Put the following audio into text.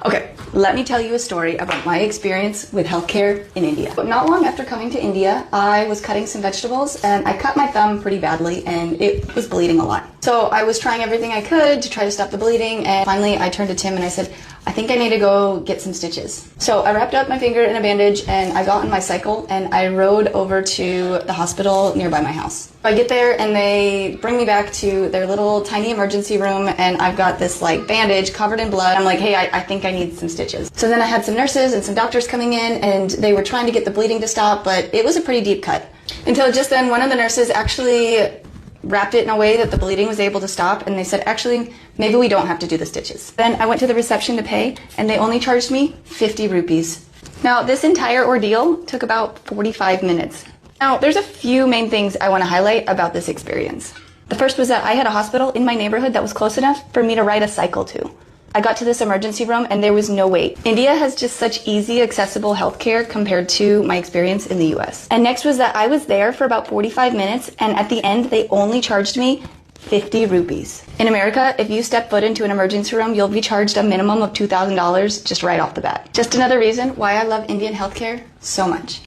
Okay, let me tell you a story about my experience with healthcare in India. Not long after coming to India, I was cutting some vegetables and I cut my thumb pretty badly and it was bleeding a lot. So I was trying everything I could to try to stop the bleeding, and finally I turned to Tim and I said, I think I need to go get some stitches. So I wrapped up my finger in a bandage and I got on my cycle and I rode over to the hospital nearby my house. I get there and they bring me back to their little tiny emergency room and I've got this like bandage covered in blood. I'm like, hey, I think I need some stitches. So then I had some nurses and some doctors coming in and they were trying to get the bleeding to stop, but it was a pretty deep cut. Until just then, one of the nurses actually wrapped it in a way that the bleeding was able to stop, and they said, actually, maybe we don't have to do the stitches. Then I went to the reception to pay, and they only charged me 50 rupees. Now, this entire ordeal took about 45 minutes. Now, there's a few main things I want to highlight about this experience. The first was that I had a hospital in my neighborhood that was close enough for me to ride a cycle to. I got to this emergency room and there was no wait. India has just such easy, accessible healthcare compared to my experience in the US. And next was that I was there for about 45 minutes and at the end they only charged me 50 rupees. In America, if you step foot into an emergency room, you'll be charged a minimum of $2,000 just right off the bat. Just another reason why I love Indian healthcare so much.